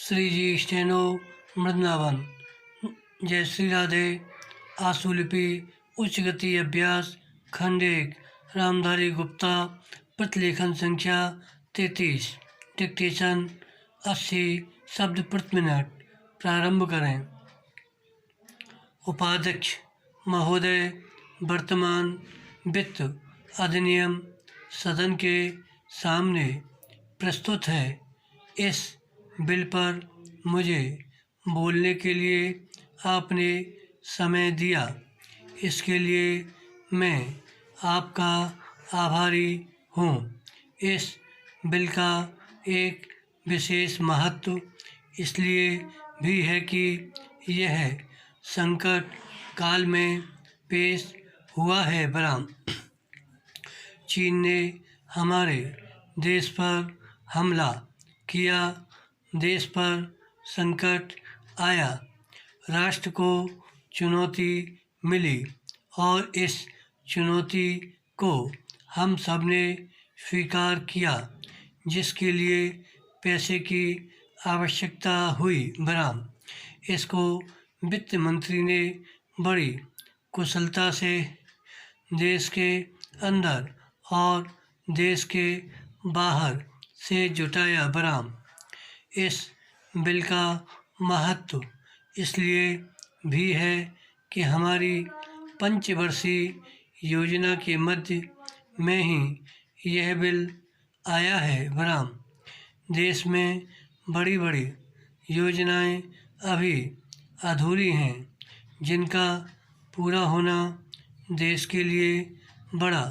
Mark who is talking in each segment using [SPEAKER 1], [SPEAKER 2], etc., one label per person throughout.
[SPEAKER 1] श्री जी steno मृदनावन। जय श्री राधे। आशुलिपि उच्च गति अभ्यास खंड 1 रामधारी गुप्ता प्रतिलेखन संख्या 33 डिक्टेशन 80 शब्द प्रति मिनट। प्रारंभ करें। उपाध्यक्ष महोदय, वर्तमान वित्त अधिनियम सदन के सामने प्रस्तुत है। इस बिल पर मुझे बोलने के लिए आपने समय दिया, इसके लिए मैं आपका आभारी हूँ। इस बिल का एक विशेष महत्व इसलिए भी है कि यह संकट काल में पेश हुआ है। बराम चीन ने हमारे देश पर हमला किया, देश पर संकट आया, राष्ट्र को चुनौती मिली और इस चुनौती को हम सब ने स्वीकार किया, जिसके लिए पैसे की आवश्यकता हुई। बराम इसको वित्त मंत्री ने बड़ी कुशलता से देश के अंदर और देश के बाहर से जुटाया। बराम इस बिल का महत्व इसलिए भी है कि हमारी पंचवर्षीय योजना के मध्य में ही यह बिल आया है। बराम देश में बड़ी बड़ी योजनाएं अभी अधूरी हैं, जिनका पूरा होना देश के लिए बड़ा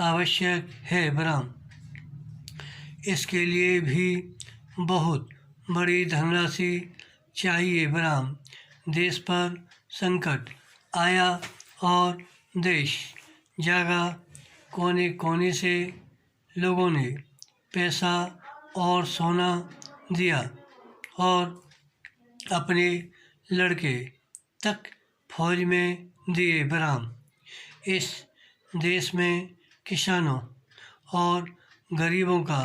[SPEAKER 1] आवश्यक है। बराम इसके लिए भी बहुत बड़ी धनराशि चाहिए। बराम देश पर संकट आया और देश जागा, कोने कोने से लोगों ने पैसा और सोना दिया और अपने लड़के तक फौज में दिए। बराम इस देश में किसानों और गरीबों का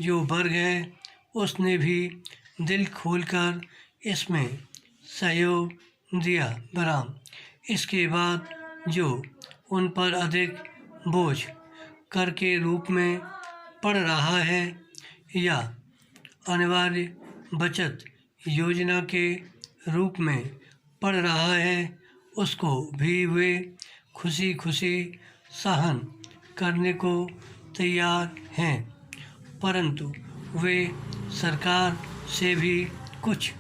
[SPEAKER 1] जो वर्ग है, उसने भी दिल खोलकर इसमें सहयोग दिया। बराम इसके बाद जो उन पर अधिक बोझ कर के रूप में पड़ रहा है या अनिवार्य बचत योजना के रूप में पड़ रहा है, उसको भी वे खुशी खुशी सहन करने को तैयार हैं। परंतु वे सरकार से भी कुछ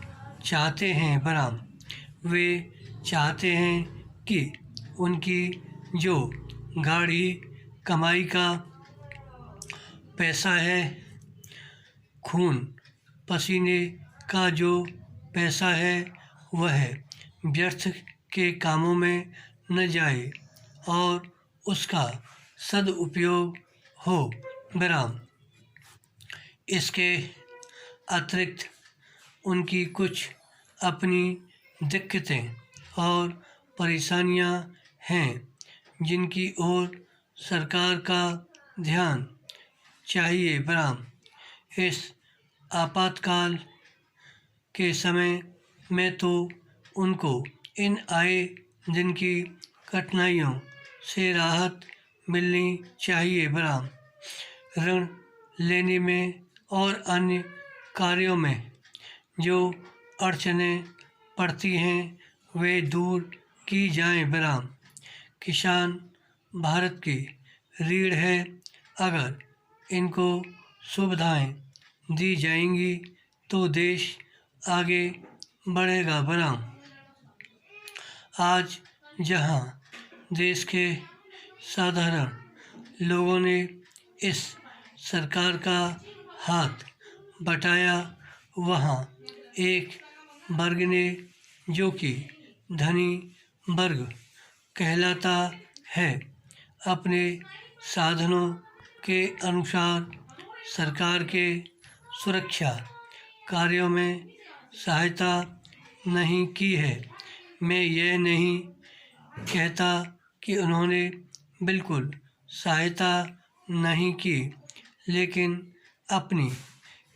[SPEAKER 1] चाहते हैं। बराम वे चाहते हैं कि उनकी जो गाढ़ी कमाई का पैसा है, खून पसीने का जो पैसा है, वह व्यर्थ के कामों में न जाए और उसका सदुपयोग हो। बराम इसके अतिरिक्त उनकी कुछ अपनी दिक्कतें और परेशानियां हैं, जिनकी ओर सरकार का ध्यान चाहिए। बराम इस आपातकाल के समय में तो उनको इन आए दिन की कठिनाइयों से राहत मिलनी चाहिए। बराम ऋण लेने में और अन्य कार्यों में जो अड़चनें पड़ती हैं, वे दूर की जाएं। बराम किसान भारत की रीढ़ है। अगर इनको सुविधाएं दी जाएंगी तो देश आगे बढ़ेगा। बराम आज जहां देश के साधारण लोगों ने इस सरकार का हाथ बटाया, वहाँ एक वर्ग ने, जो कि धनी वर्ग कहलाता है, अपने साधनों के अनुसार सरकार के सुरक्षा कार्यों में सहायता नहीं की है। मैं यह नहीं कहता कि उन्होंने बिल्कुल सहायता नहीं की, लेकिन अपनी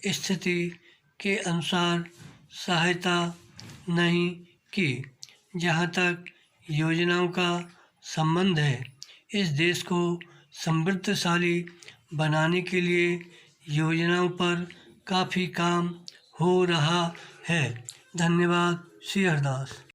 [SPEAKER 1] स्थिति के अनुसार सहायता नहीं की। जहाँ तक योजनाओं का संबंध है, इस देश को समृद्धशाली बनाने के लिए योजनाओं पर काफ़ी काम हो रहा है। धन्यवाद। श्री हरदास।